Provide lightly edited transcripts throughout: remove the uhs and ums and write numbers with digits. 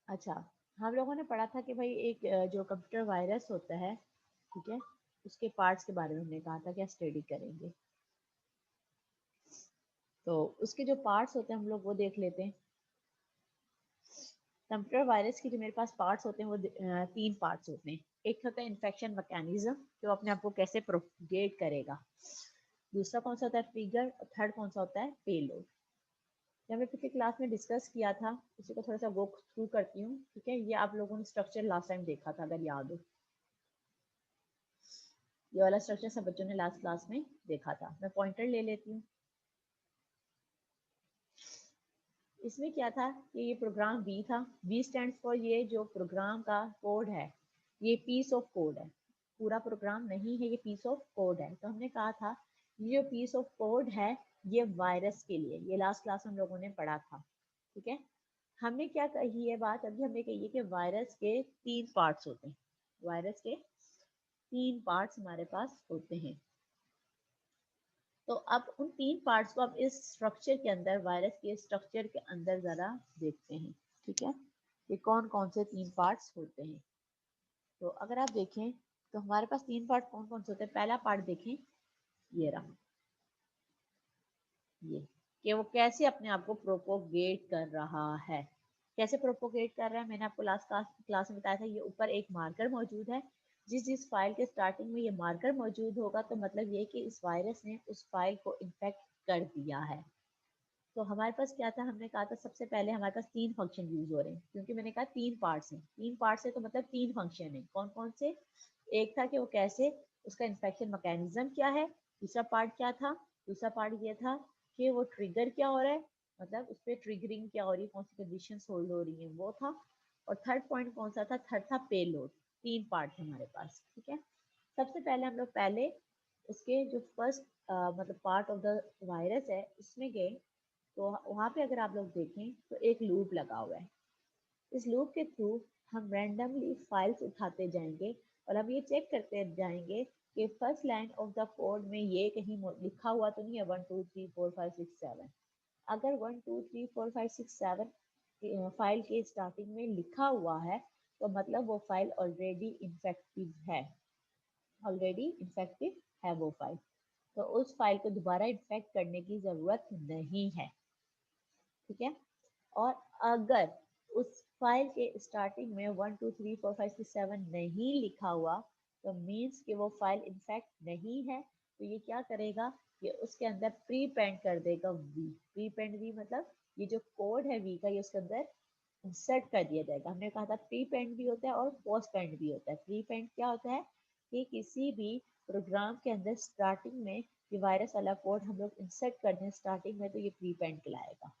अच्छा, हम लोगों ने पढ़ा था कि भाई एक जो कंप्यूटर वायरस होता है, ठीक है, उसके पार्ट्स के बारे में हमने कहा था कि स्टडी करेंगे। तो उसके जो पार्ट्स होते हैं हम लोग वो देख लेते हैं। कंप्यूटर वायरस के जो मेरे पास पार्ट्स होते हैं वो तीन पार्ट्स होते हैं। एक होता है इन्फेक्शन मैकेनिज्म, जो अपने आप को कैसे प्रोपगेट करेगा। दूसरा कौन सा होता है, ट्रिगर। और थर्ड कौन सा होता है, पेलोड। जो हमने पिछली क्लास में डिस्कस किया था उसी को थोड़ा सा गो थ्रू करती हूँ, ठीक है। ये आप लोगों ने स्ट्रक्चर लास्ट टाइम देखा था, अगर याद हो। ये वाला स्ट्रक्चर सब बच्चों ने लास्ट क्लास में देखा था। मैं पॉइंटर ले लेती हूँ। इसमें क्या था कि ये प्रोग्राम बी था। बी स्टैंड फॉर, ये जो प्रोग्राम का कोड है ये पीस ऑफ कोड है, पूरा प्रोग्राम नहीं है, ये पीस ऑफ कोड है। तो हमने कहा था ये जो पीस ऑफ कोड है ये वायरस के लिए, ये लास्ट क्लास हम लोगों ने पढ़ा था, ठीक है। हमने क्या कही है बात, अभी हमने कही है कि वायरस के तीन पार्ट्स होते हैं। वायरस के तीन पार्ट्स हमारे पास होते हैं। तो अब उन तीन पार्ट्स को अब इस स्ट्रक्चर के अंदर, वायरस के स्ट्रक्चर के अंदर जरा देखते हैं, ठीक है। ये कौन कौन से तीन पार्ट्स होते हैं। तो अगर आप देखें तो हमारे पास तीन पार्ट कौन कौन से होते हैं। पहला पार्ट देखें, ये रहा, ये कि वो कैसे अपने आप को प्रोपोगेट कर रहा है। कैसे प्रोपोगेट कर रहा है, मैंने आपको लास्ट क्लास में बताया था। ये ऊपर एक मार्कर मौजूद है, जिस जिस फाइल के स्टार्टिंग में ये मार्कर मौजूद होगा तो मतलब ये कि इस वायरस ने उस फाइल को इन्फेक्ट कर दिया है। तो हमारे पास क्या था, हमने कहा था सबसे पहले हमारे पास तीन फंक्शन यूज हो रहे हैं, क्योंकि मैंने कहा तीन पार्ट्स हैं। तीन पार्ट्स है तो मतलब तीन फंक्शन है। कौन कौन से, एक था कि वो कैसे, उसका इन्फेक्शन मैकेनिज्म क्या है। दूसरा पार्ट क्या था, दूसरा पार्ट ये था कि वो ट्रिगर क्या हो रहा है, मतलब उस पर ट्रिगरिंग क्या हो रही है, कौन सी कंडीशन होल्ड हो रही है, वो था। और थर्ड पॉइंट कौन सा था, थर्ड था पेलोड। तीन पार्ट थे हमारे पास, ठीक है। सबसे पहले हम लोग पहले उसके जो फर्स्ट मतलब पार्ट ऑफ द वायरस है उसमें गए। तो वहाँ पे अगर आप लोग देखें तो एक लूप लगा हुआ है। इस लूप के थ्रू हम रैंडमली फाइल्स उठाते जाएंगे और हम ये चेक करते जाएंगे कि first line of the code में ये कहीं लिखा हुआ तो नहीं है 1 2 3 4 5 6 7। अगर 1 2 3 4 5 6 7 फाइल के स्टार्टिंग में लिखा हुआ है तो मतलब वो फाइल ऑलरेडी इन्फेक्टिव है, ऑलरेडी इन्फेक्टिव है वो फाइल। तो उस फाइल को दोबारा इन्फेक्ट करने की ज़रूरत नहीं है, ठीक है। और अगर उस फाइल के स्टार्टिंग में 1 2 3 4 5 6 7 नहीं लिखा हुआ तो मीन्स कि वो फाइल इन्फेक्ट नहीं है। तो ये क्या करेगा, ये उसके अंदर प्री पेंट कर देगा वी। प्री पेंट वी मतलब ये जो कोड है वी का ये उसके अंदर इंसर्ट कर दिया जाएगा। हमने कहा था प्री पेंट भी होता है और पोस्ट पेंट भी होता है। प्री पेंट क्या होता है कि किसी भी प्रोग्राम के अंदर स्टार्टिंग में ये वायरस वाला कोड हम लोग इंसर्ट कर दें स्टार्टिंग में तो ये प्री पेंट कहलाएगा।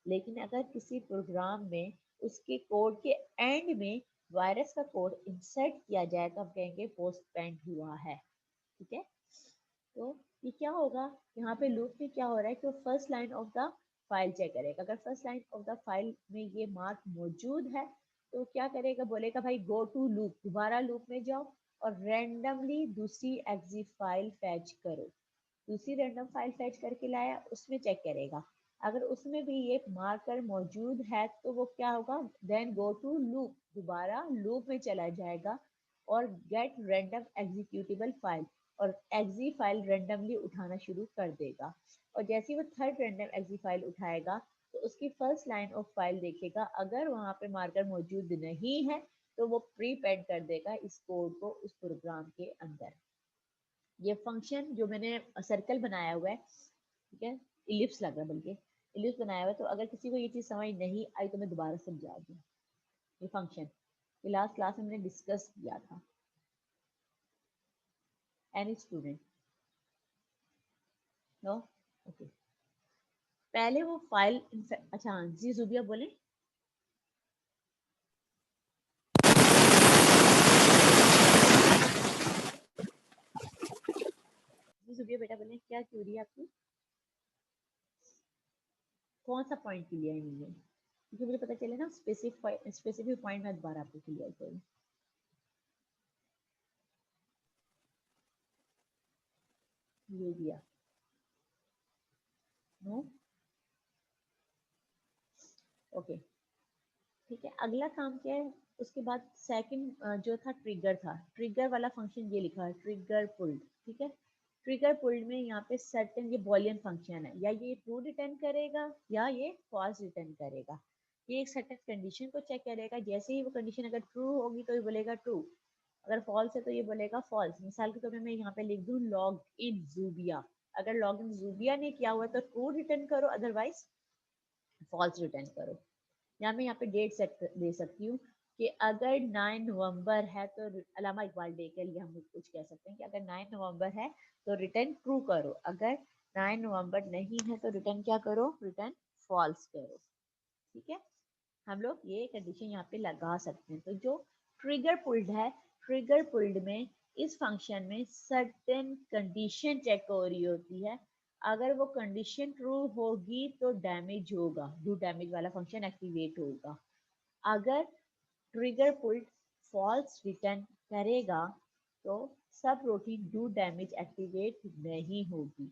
लेकिन अगर किसी प्रोग्राम में उसके कोड के एंड में वायरस का कोड इंसर्ट किया जाए तो हम कहेंगे पोस्ट पेंट हुआ है, ठीक है। तो ये क्या होगा, यहाँ पे लूप में क्या हो रहा है कि वो first line of the file check करेगा। अगर first line of the file में ये मार्क मौजूद है तो क्या करेगा, बोलेगा भाई गो टू लूप, दोबारा लूप में जाओ और रैंडमली दूसरी एग्जिट फाइल फैच करो। दूसरी रैंडम फाइल फैच करके लाया, उसमें चेक करेगा। अगर उसमें भी ये मार्कर मौजूद है तो वो क्या होगा, देन गो टू लूप, दोबारा लूप में चला जाएगा और गेट रैंडम एग्जीक्यूटेबल फाइल, और एग्जी फाइल रेंडमली उठाना शुरू कर देगा। और जैसे ही वो थर्ड रैंडम एग्जी फाइल उठाएगा तो उसकी फर्स्ट लाइन ऑफ फाइल देखेगा, अगर वहाँ पे मार्कर मौजूद नहीं है तो वो प्री पेड कर देगा इस कोड को उस प्रोग्राम के अंदर। ये फंक्शन जो मैंने सर्कल बनाया हुआ है, ठीक है, इलिप्स लग रहा है बल्कि, इलिप्स बनाया हुआ है। तो अगर किसी को ये चीज़ समझ नहीं आई तो मैं दोबारा समझा दूँ। ये फंक्शन ये लास्ट क्लास में मैंने डिस्कस किया था। Any student, no, okay. पहले वो फाइल, अच्छा हाँ जी जुबिया बोले। जी जुबिया बेटा बोले, क्या क्यूरी है आपकी, कौन सा पॉइंट क्लियर नहीं है, क्योंकि मुझे पता चले ना स्पेसिफिक पॉइंट मैं दोबारा आपको क्लियर करूँ। ये दिया, नो, ओके। ठीक है, अगला काम क्या है, उसके बाद सेकंड जो था ट्रिगर था, ट्रिगर वाला फंक्शन ये लिखा है ट्रिगर पुल्ड। ठीक है, ट्रिगर पुल्ड में यहाँ पे सर्टेन ये बॉलियन फंक्शन है, या ये ट्रू रिटर्न करेगा या ये फॉल्स रिटर्न करेगा। ये एक सर्टेन कंडीशन को चेक करेगा, जैसे ही वो कंडीशन अगर ट्रू होगी तो ये बोलेगा ट्रू, अगर फॉल्स है तो ये बोलेगा फॉल्स। मिसाल के तौर पे मैं यहाँ पे लिख दूँ लॉग इन जूबिया, अगर लॉग इन जूबिया ने किया हुआ तो ट्रू रिटर्न करो, अदरवाइज फॉल्स रिटर्न करो। या मैं यहाँ पे डेट सेट दे सकती हूँ कि अगर 9 नवंबर है तो अलामा इकबाल डे के लिए हम कुछ कह सकते हैं कि अगर 9 नवंबर है तो रिटर्न ट्रू करो, अगर 9 नवंबर नहीं है तो रिटर्न क्या करो, रिटर्न फॉल्स करो। ठीक है, हम लोग ये कंडीशन यहाँ पे लगा सकते हैं। तो जो ट्रिगर पुल्ड है, ट्रिगर पुल्ड में इस फंक्शन में सर्टेन कंडीशन चेक हो रही होती है, अगर वो कंडीशन ट्रू होगी तो डैमेज होगा, डू डैमेज वाला फंक्शन एक्टिवेट होगा। अगर ट्रिगर पुल्ड फॉल्स रिटर्न करेगा तो सब रूटीन डू डैमेज एक्टिवेट नहीं होगी।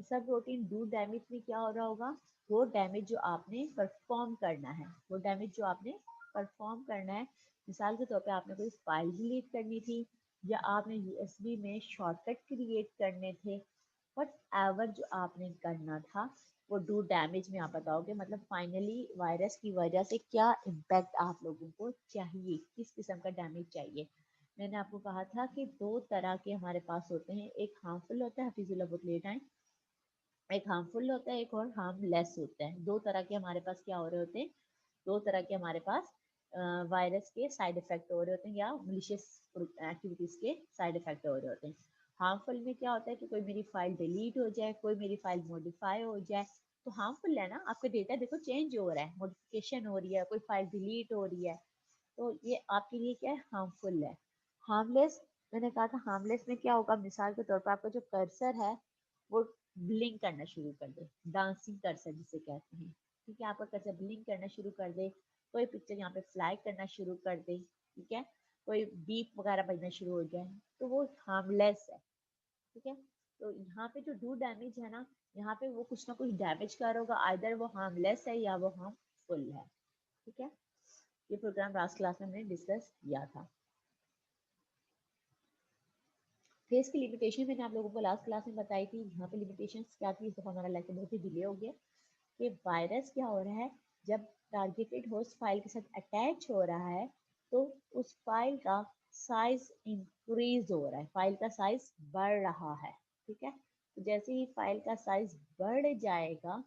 सब रूटीन डू डैमेज में क्या हो रहा होगा, वो डैमेज जो आपने परफॉर्म करना है, वो डैमेज जो आपने परफॉर्म करना है, मिसाल के तौर पे आपने कोई फाइल डिलीट करनी थी, या आपने यूएसबी में शॉर्टकट क्रिएट करने थे, वट एवर जो आपने करना था वो डू डैमेज में आप बताओगे। मतलब फाइनली वायरस की वजह से क्या इम्पैक्ट आप लोगों को चाहिए, किस किस्म का डैमेज चाहिए। मैंने आपको कहा था कि दो तरह के हमारे पास होते हैं, एक हार्मफुल होता है, हफीजुल्लाह बुक लेट आए, एक हार्मफुल होता है, एक और हार्मलेस होता है। दो तरह के हमारे पास क्या हो रहे होते हैं, दो तरह के हमारे पास वायरस के साइड इफेक्ट हो रहे होते हैं, या मलिशियस एक्टिविटीज के साइड इफेक्ट हो रहे होते हैं। हार्मफुल में क्या होता है कि कोई मेरी फाइल डिलीट हो जाए, कोई मेरी फाइल मॉडिफाई हो जाए, तो हार्मफुल है ना, आपका डेटा देखो चेंज हो रहा है, मॉडिफिकेशन हो रही है, कोई फाइल डिलीट हो रही है, तो ये आपके लिए क्या है, हार्मफुल है। हार्मलेस, मैंने कहा था हार्मलेस में क्या होगा, मिसाल के तौर पर आपका जो कर्सर है वो ब्लिंक करना शुरू कर दे, डांसिंग कर्सर जिसे कहते हैं। ठीक है, आपका कर्सर ब्लिंक करना शुरू कर दे, कोई पिक्चर यहाँ पे फ्लाई करना शुरू कर दे, ठीक है, कोई बीप वगैरह बजना शुरू हो जाए, तो वो हार्मलेस है। ठीक है, तो यहाँ पे जो डू डैमेज है ना, यहाँ पे वो कुछ ना कुछ डैमेज कर होगा, आइदर वो हार्मलेस है या वो हार्मफुल है। ठीक है, ये प्रोग्राम लास्ट क्लास में हमने डिस्कस किया था। फेस की लिमिटेशन मैंने आप लोगों को लास्ट क्लास में बताई थी, यहाँ पे लिमिटेशंस क्या थी, इस दफा हमारा लेक्चर बहुत ही डिले हो गया। कि वायरस क्या हो रहा है, जब टारगेटेड होस्ट फाइल के साथ अटैच हो रहा है तो उस फाइल का साइज इंक्रीज हो रहा है, फाइल का साइज बढ़ रहा है। ठीक है, तो जैसे ही फाइल का साइज बढ़ जाएगा,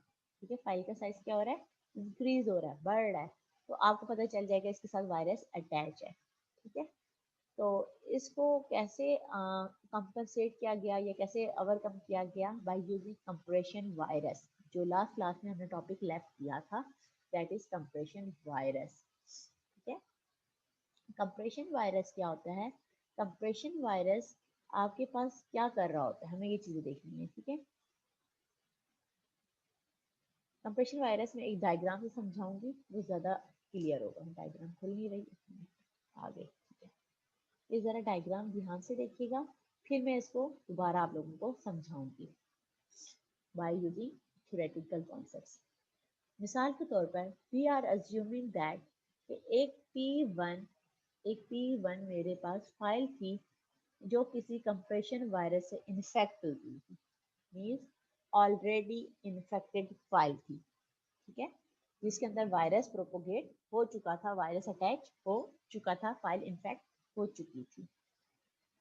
ठीक है, फाइल का साइज क्या हो रहा है, इंक्रीज हो रहा है, बढ़ रहा है, तो आपको पता चल जाएगा इसके साथ वायरस अटैच है। ठीक है, तो इसको कैसे कंपनसेट किया गया या कैसे ओवरकम किया गया, बाय यूजिंग कंप्रेशन वायरस। जो लास्ट क्लास में हमने टॉपिक लेफ्ट किया था, दैट इज कंप्रेशन वायरस। ठीक है, कंप्रेशन वायरस क्या होता है, कंप्रेशन वायरस आपके पास क्या कर रहा होता है, हमें ये चीजें देखनी है। ठीक है, कंप्रेशन वायरस में एक डायग्राम से समझाऊंगी, वो ज्यादा क्लियर होगा। डायग्राम खुल नहीं रही, आगे। ठीक है, ये जरा डायग्राम ध्यान से देखिएगा, फिर मैं इसको दोबारा आप लोगों को समझाऊंगी बाय यूजिंग थ्योरेटिकल कॉन्सेप्ट्स। मिसाल के तौर पर वी आर अज्यूमिंग दैट एक P1, एक P1 मेरे पास फाइल थी जो किसी कंप्रेशन वायरस से इन्फेक्ट हुई थी, मीन्स ऑलरेडी इन्फेक्टेड फाइल थी। ठीक है, जिसके अंदर वायरस प्रोपोगेट हो चुका था, वायरस अटैच हो चुका था, फाइल इन्फेक्ट हो चुकी थी।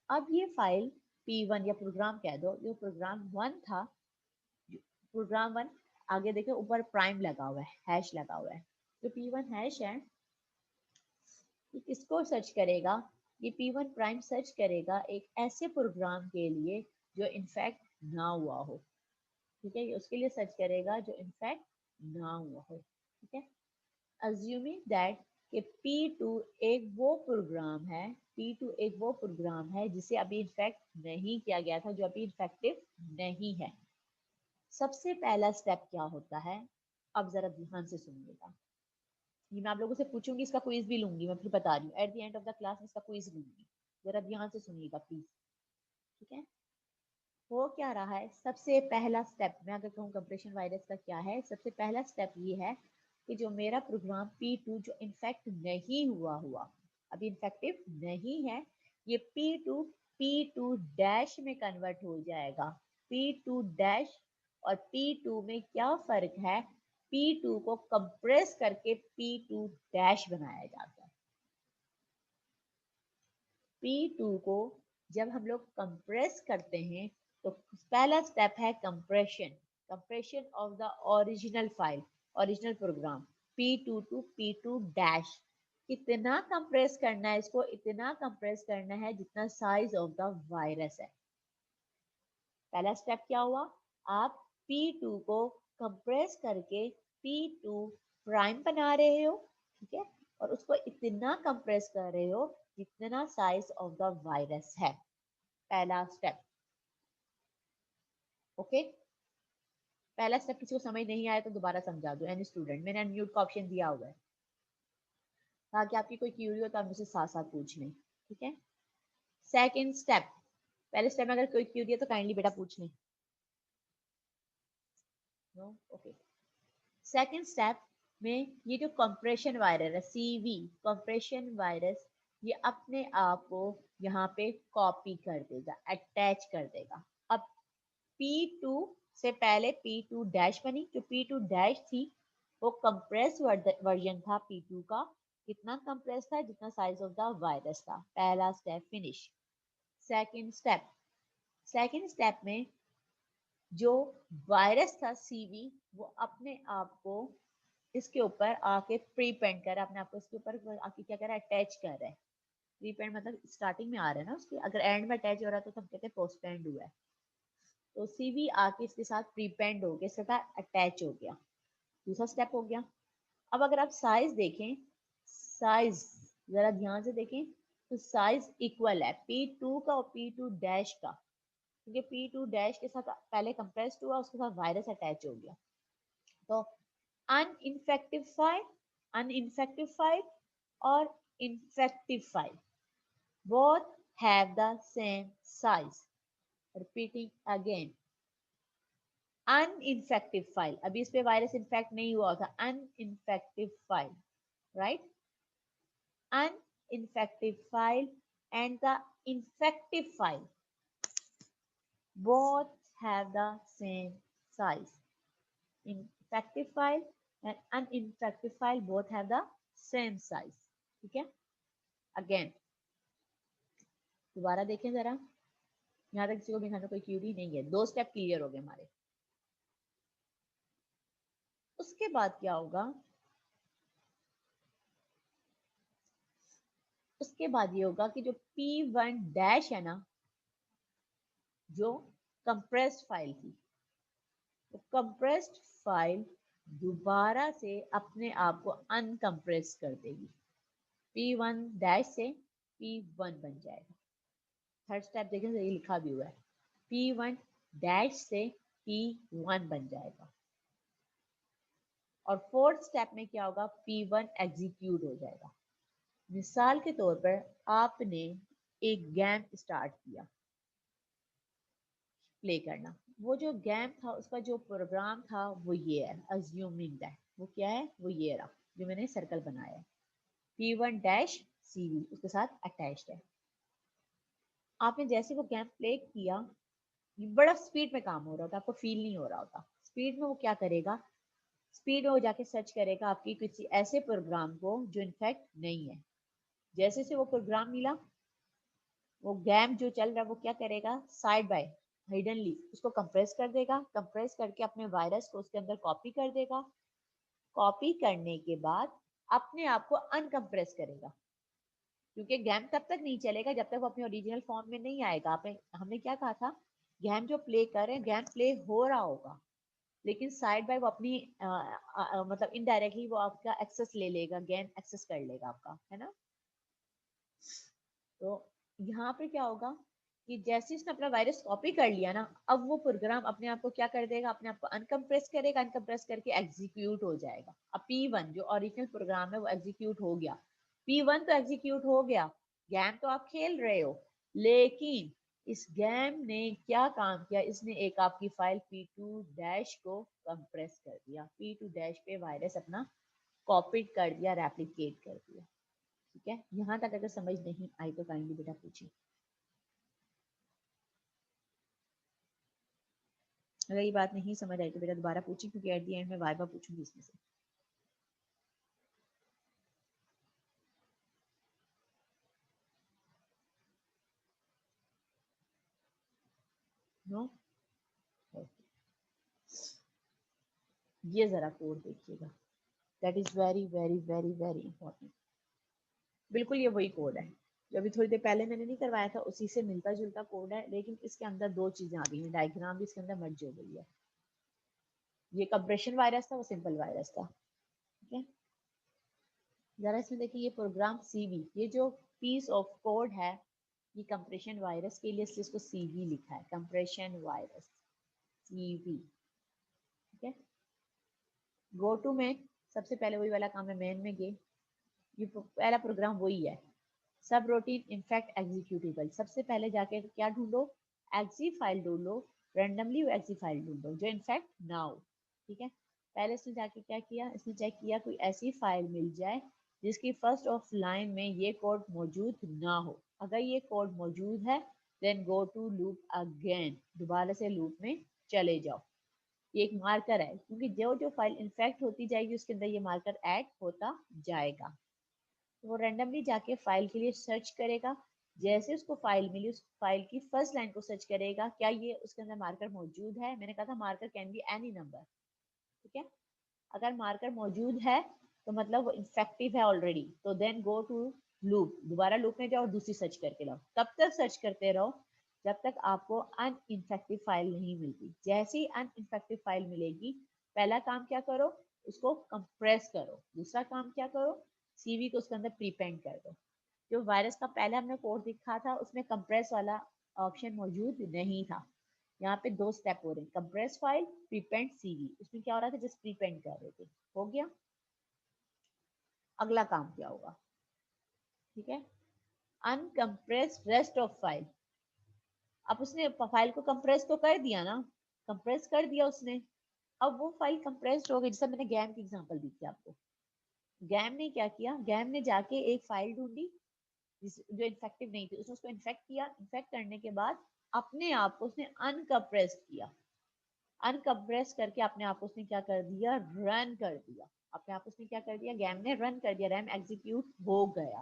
अब ये फाइल P1 या प्रोग्राम कह दो, जो प्रोग्राम 1 था, प्रोग्राम 1, आगे देखिए ऊपर प्राइम लगा हुआ है, हैश लगा हुआ है, जो P1 हैश है, ये किसको सर्च करेगा, ये P1 प्राइम सर्च करेगा एक ऐसे प्रोग्राम के लिए जो इन्फेक्ट ना हुआ हो। ठीक है, ये उसके लिए सर्च करेगा जो इन्फेक्ट ना हुआ हो। ठीक है, अज्यूमिंग दैट कि P2 एक वो प्रोग्राम है, P2 एक वो प्रोग्राम है जिसे अभी इन्फेक्ट नहीं किया गया था, जो अभी इन्फेक्टिव नहीं है। सबसे पहला स्टेप क्या होता है, अब जरा ध्यान से सुनिएगा, ये मैं आप लोगों से पूछूंगी, इसका क्विज भी लूंगी, मैं फिर बता रही हूँ, at the end of the class में इसका क्विज लूंगी, जरा ध्यान से सुनिएगा प्लीज। ठीक है, हो क्या रहा है, सबसे पहला स्टेप मैं अगर कहूँ कंप्रेशन वायरस का क्या है, सबसे पहला स्टेप ये है, कि जो मेरा प्रोग्राम P2 जो इन्फेक्ट नहीं हुआ अभी इन्फेक्टिव नहीं है, ये P2 P2 डैश में कन्वर्ट हो जाएगा। P2 डैश और P2 में क्या फर्क है? P2 को कंप्रेस करके P2 डैश बनाया जाता है। P2 को जब हम लोग कंप्रेस करते हैं तो पहला स्टेप है compression of the original file, original program P2 to P2 dash. कितना कंप्रेस करना है इसको? इतना कंप्रेस करना है जितना साइज ऑफ द वायरस है। पहला स्टेप क्या हुआ? आप P2 को कंप्रेस करके P2 प्राइम बना रहे हो, ठीक है, और उसको इतना कंप्रेस कर रहे हो जितना साइज ऑफ द वायरस है। पहला स्टेप, ओके। पहला स्टेप किसी को समझ नहीं आया तो दोबारा समझा दो एनी स्टूडेंट। मैंने अनम्यूट का ऑप्शन दिया हुआ है ताकि आपकी कोई क्यूरी हो तो आप मुझसे साथ साथ पूछ लें, ठीक है। सेकंड स्टेप, पहले स्टेप में अगर कोई क्यूरी है तो काइंडली बेटा पूछ लें। No, okay. सेकंड स्टेप में ये जो कंप्रेशन वायरस है CV कंप्रेशन वायरस, ये अपने आप को यहाँ पे कॉपी कर देगा, अटैच कर देगा। अब P2 से पहले P2 डैश बनी, जो P2 डैश थी वो कंप्रेस वर्जन था P2 का। कितना कंप्रेस था? जितना साइज ऑफ द वायरस था। पहला स्टेप फिनिश। सेकंड स्टेप में जो वायरस था CV वो अपने आप को इसके ऊपर आके प्रीपेंड कर रहा है, अपने आप को इसके ऊपर आके क्या कर रहा है? अटैच कर रहा है। प्रीपेंड मतलब स्टार्टिंग में आ रहा है ना उसके, अगर एंड में अटैच हो रहा है तो हम कहते हैं पोस्टपेंड हुआ है। तो CV आके इसके साथ प्रीपेंड हो गया, इसके साथ अटैच हो गया। दूसरा स्टेप हो गया। अब अगर आप साइज देखें, साइज जरा ध्यान से देखें तो साइज इक्वल है P2 का और P2 डैश का, क्योंकि P2 डैश के साथ पहले कंप्रेस्ड हुआ, उसके साथ वायरस अटैच हो गया। तो अनइंफेक्टिव फाइल, अनइंफेक्टिव फाइल और infective file both have the same size. Repeating again, uninfective file, अभी इस पे वायरस इन्फेक्ट नहीं हुआ था, uninfective file, right. Uninfective file and the infective file both have the same size. Infective file and uninfective file both have the same size. ठीक है। Again दोबारा देखें जरा, यहाँ तक किसी को भी खाने कोई क्यूरी नहीं है। दो स्टेप क्लियर हो गए हमारे। उसके बाद क्या होगा? उसके बाद ये होगा कि जो P1 डैश है ना, जो कंप्रेस्ड फाइल थी, तो कंप्रेस्ड फाइल दोबारा से अपने आप को अनकंप्रेस कर देगी। P1 डैश से P1 बन जाएगा। थर्ड स्टेप देखें, ये लिखा भी हुआ है, P1 डैश से P1 बन जाएगा। और फोर्थ स्टेप में क्या होगा? P1 एग्जीक्यूट हो जाएगा। मिसाल के तौर पर आपने एक गेम स्टार्ट किया प्ले करना, वो जो गेम था उसका जो प्रोग्राम था वो ये है, अज्यूमिंग दैट, वो क्या है? वो ये रहा जो मैंने सर्कल बनाया है, P1 डैश CV उसके साथ अटैच्ड है। आपने जैसे वो गेम प्ले किया, बड़ा स्पीड में काम हो रहा होता, आपको फील नहीं हो रहा होता। स्पीड में वो क्या करेगा? स्पीड में वो जाके सर्च करेगा आपकी किसी ऐसे प्रोग्राम को जो इनफैक्ट नहीं है। जैसे से वो प्रोग्राम मिला, वो गेम जो चल रहा है वो क्या करेगा? साइड बाय हिडनली उसको कंप्रेस कर देगा, कंप्रेस करके अपने वायरस को उसके अंदर कॉपी कर देगा। कॉपी करने के बाद अपने आप को अनकंप्रेस करेगा, क्योंकि गेम तब तक नहीं चलेगा जब तक वो अपने ओरिजिनल फॉर्म में नहीं आएगा। आपने हमने क्या कहा था? गेम जो प्ले कर रहे हैं, गेम प्ले हो रहा होगा, लेकिन साइड बाय वो अपनी मतलब इनडायरेक्टली वो आपका एक्सेस ले लेगा, गेम एक्सेस कर लेगा आपका, है ना। तो यहाँ पे क्या होगा कि जैसे इसने अपना वायरस कॉपी कर लिया ना, अब वो प्रोग्राम अपने आप को क्या कर देगा? अपने आप को अनकंप्रेस करेगा, अनकंप्रेस करके एग्जीक्यूट हो जाएगा। अब P1 जो ओरिजिनल प्रोग्राम है वो एग्जीक्यूट हो गया। P1 तो एग्जीक्यूट हो गया, गेम तो आप खेल रहे हो, लेकिन इस गेम ने क्या काम किया? इसने एक आपकी फाइल P2 डैश को कंप्रेस कर दिया। P2 डैश पे वायरस अपना कॉपीड कर दिया, रेप्लिकेट कर दिया। ठीक है, यहाँ तक अगर समझ नहीं आई तो काइंडली बेटा पूछिए। अगर ये बात नहीं समझ आई तो बेटा दोबारा पूछिए, क्योंकि एट द एंड में वाइवा पूछूंगी इसमें से। नो, ये जरा कोड देखिएगा, that is very very very very important. बिल्कुल ये वही कोड है जो अभी थोड़ी देर पहले मैंने नहीं करवाया था, उसी से मिलता जुलता कोड है, लेकिन इसके अंदर दो चीजें आ गई हैं, डायग्राम भी इसके अंदर मर्ज हो गई है। ये कंप्रेशन वायरस था, वो सिंपल वायरस था। ठीक है, जरा इसमें देखिए, ये प्रोग्राम सीवी, ये जो पीस ऑफ कोड है ये कंप्रेशन वायरस के लिए, इसलिए इसको सीवी लिखा है, कंप्रेशन वायरस सीवी। ठीक है, गो टू में सबसे पहले वही वाला काम है, मेन में गए, ये पहला प्रोग्राम वही है। सब रूटीन इनफैक्ट एग्जीक्यूटेबल, सबसे पहले जाके क्या ढूंढो, एग्जी फाइल ढूंढो, रेंडमली वो एग्जी फाइल ढूंढो जो इनफैक्ट ना हो। ठीक है, पहले इसने जाके क्या किया, इसने चेक किया कोई ऐसी फाइल मिल जाए जिसकी फर्स्ट ऑफ लाइन में ये कोड मौजूद ना हो। अगर ये कोड मौजूद है then go to loop again, दोबारा से लूप में चले जाओ। ये एक मार्कर है, क्योंकि जो जो फाइल इन्फेक्ट होती जाएगी उसके अंदर ये मार्कर ऐड होता जाएगा। तो वो रेंडमली जाके फाइल के लिए सर्च करेगा, जैसे उसको फाइल मिली उस फाइल की फर्स्ट लाइन को सर्च करेगा, क्या ये उसके अंदर मार्कर मौजूद है। मैंने कहा था marker can be any number. ठीक है, अगर मार्कर मौजूद है तो मतलब वो इन्फेक्टिव है ऑलरेडी, तो देन गो टू लूप, दोबारा लूप में जाओ और दूसरी सर्च करके लाओ। तब तक सर्च करते रहो जब तक आपको अनइन्फेक्टिव फाइल नहीं मिलती। जैसे ही अनइन्फेक्टिव फाइल मिलेगी, पहला काम क्या करो, उसको कंप्रेस करो। दूसरा काम क्या करो, सीवी को उसके अंदर प्रीपेंड कर दो। जो वायरस का पहले हमने कोड दिखा था उसमें कंप्रेस वाला ऑप्शन मौजूद नहीं था। यहाँ पे दो स्टेप हो रहे हैं, कंप्रेस फाइल, प्रीपेंड सीवी। उसमें क्या हो रहा था, जस्ट प्रीपेंड कर रहे थे, हो गया। अगला काम क्या होगा, ठीक है, अनकंप्रेस रेस्ट ऑफ फाइल। अब उसने फाइल को कंप्रेस तो कर दिया ना, कंप्रेस कर दिया उसने। अब वो फाइल कंप्रेस्ड हो गई, जैसे मैंने गैम की एग्जांपल दी थी आपको। गैम ने क्या किया, गैम ने जाके एक फाइल ढूंढी जो इन्फेक्टिव नहीं थी, उसने उसको इन्फेक्ट किया। इन्फेक्ट करने के बाद अपने आप को उसने अनकंप्रेस किया, अनकंप्रेस करके अपने आप को उसने क्या कर दिया, रन कर दिया। अपने आप उसने क्या कर दिया, गैम ने रन कर दिया, रैम एग्जीक्यूट हो गया।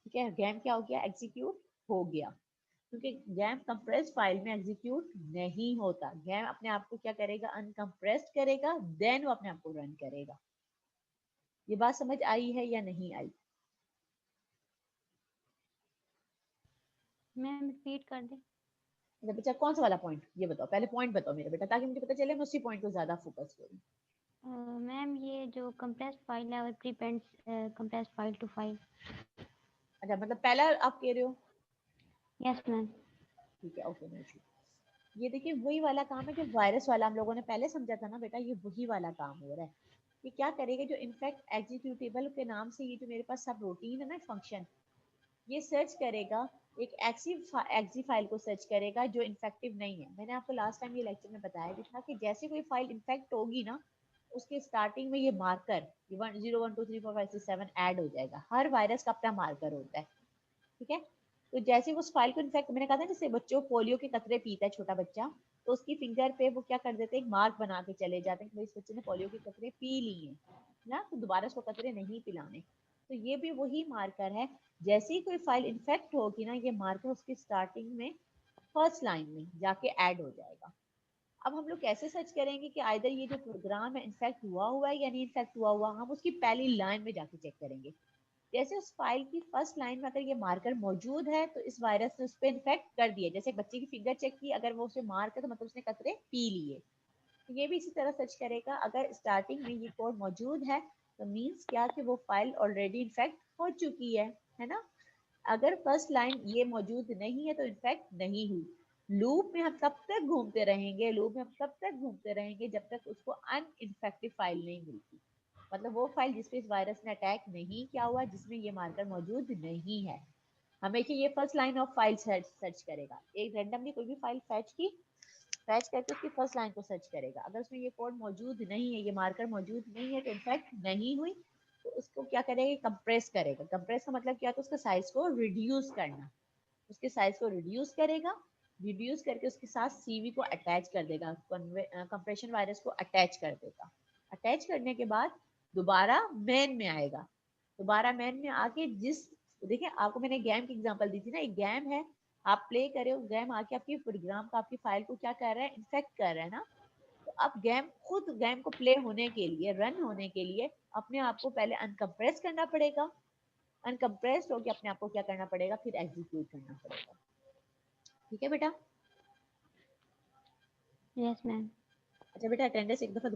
ठीक है, गैम क्या हो गया, एग्जीक्यूट हो गया। क्योंकि गैम कंप्रेस फाइल में एग्जीक्यूट नहीं होता, गैम अपने आप को क्या करेगा, अनकंप्रेस्ड करेगा, देन वो अपने आप को रन करेगा। ये बात समझ आई है या नहीं आई? मैम रिपीट कर दे। अच्छा बच्चा, कौन सा वाला पॉइंट ये बताओ, पहले पॉइंट बताओ मेरे बेटा, ताकि मुझे पता चले मैं उसी पॉइंट को ज्यादा फोकस करूँ। मैम ये जो कंप्रेस्ड फाइल है और prepend compressed file to file. अच्छा, मतलब पहला आप कह रहे हो? Yes ma'am. ठीक है, ओके, नो इशू। ये देखिए वही वाला काम है जो वायरस वाला हम लोगों ने पहले समझा था ना बेटा, ये वही वाला काम हो रहा है। ये क्या करेगा, जो इनफैक्ट एग्जीक्यूटेबल के नाम से ये जो मेरे पास सब रूटीन है ना फंक्शन, ये सर्च करेगा, एक एक्सी फाइल को सर्च करेगा जो इन्फेक्टिव नहीं है। मैंने आपको लास्ट टाइम ये लेक्चर में बताया भी था कि जैसे कोई फाइल इन्फेक्ट होगी ना, उसके स्टार्टिंग में ये मार्कर 1 0 1 2 3 4 5 6 7 ऐड हो जाएगा। हर वायरस का अपना मार्कर होता है। ठीक है, तो जैसे वो उस फाइल को, इनफैक्ट मैंने कहा था जैसे बच्चों पोलियो के कतरे पीता है छोटा बच्चा, तो उसकी फिंगर पे वो क्या कर देते हैं, एक मार्क बना के चले जाते हैं कि भाई इस बच्चे ने पोलियो के कतरे पी लिए ना, तो दोबारा उसको कतरे नहीं पिलाने। तो ये भी वही मार्कर है। जैसे ही कोई फाइल इन्फेक्ट होगी ना, ये मार्कर उसकी स्टार्टिंग में फर्स्ट लाइन में जाके ऐड हो जाएगा। अब हम लोग कैसे सर्च करेंगे कि आइदर ये जो प्रोग्राम है इन्फेक्ट हुआ है या नहीं इन्फेक्ट हुआ, हम उसकी पहली लाइन में जाके चेक करेंगे। जैसे उस फाइल की फर्स्ट लाइन में अगर ये मार्कर मौजूद है तो इस वायरस ने उस पर इन्फेक्ट कर दिया। जैसे एक बच्चे की फिंगर चेक की, अगर वो उसे मार्क है तो मतलब उसने कतरे पी लिए। तो ये भी इसी तरह सर्च करेगा, अगर स्टार्टिंग में ये कोड मौजूद है तो मीन्स क्या कि वो फाइल ऑलरेडी इन्फेक्ट हो चुकी है ना। अगर फर्स्ट लाइन ये मौजूद नहीं है तो इन्फेक्ट नहीं हुई। लूप में हम तब तक घूमते रहेंगे, लूप में हम तब तक घूमते रहेंगे जब तक उसको अनइन्फेक्टिव फाइल नहीं मिलती। मतलब वो फाइल जिसपे इस वायरस ने अटैक नहीं किया हुआ, जिसमें ये मार्कर मौजूद नहीं है। हमेशा ये first line of file search करेगा, एक रैंडमली कोई भी फाइल फैच की, फैच करके उसकी फर्स्ट लाइन को सर्च करेगा। अगर उसमें ये कोड मौजूद नहीं है, ये मार्कर मौजूद नहीं है, तो इनफैक्ट नहीं हुई, तो उसको क्या करेगा, कंप्रेस करेगा। कंप्रेस का मतलब क्या होता है, उसका साइज को रिड्यूस करना। उसके साइज को रिड्यूस करेगा, रिड्यूस करके उसके साथ सीवी को अटैच कर देगा, कंप्रेशन वायरस को अटैच कर देगा। अटैच करने के बाद दोबारा मेन में आएगा। दोबारा मेन में आके जिस, देखिए आपको मैंने गेम की एग्जांपल दी थी ना, एक गेम है, आप प्ले करे हो, गेम आके आपकी प्रोग्राम का, आपकी फाइल को क्या कर रहा है, इन्फेक्ट कर रहा है ना। तो अब गेम खुद, गेम को प्ले होने के लिए, रन होने के लिए अपने आप को पहले अनकम्प्रेस करना पड़ेगा। अनकम्प्रेस्ड होकर अपने आप को क्या करना पड़ेगा, फिर एग्जीक्यूट करना पड़ेगा। ठीक है बेटा। Yes ma'am. अच्छा बेटा, अटेंडेंस एक दफा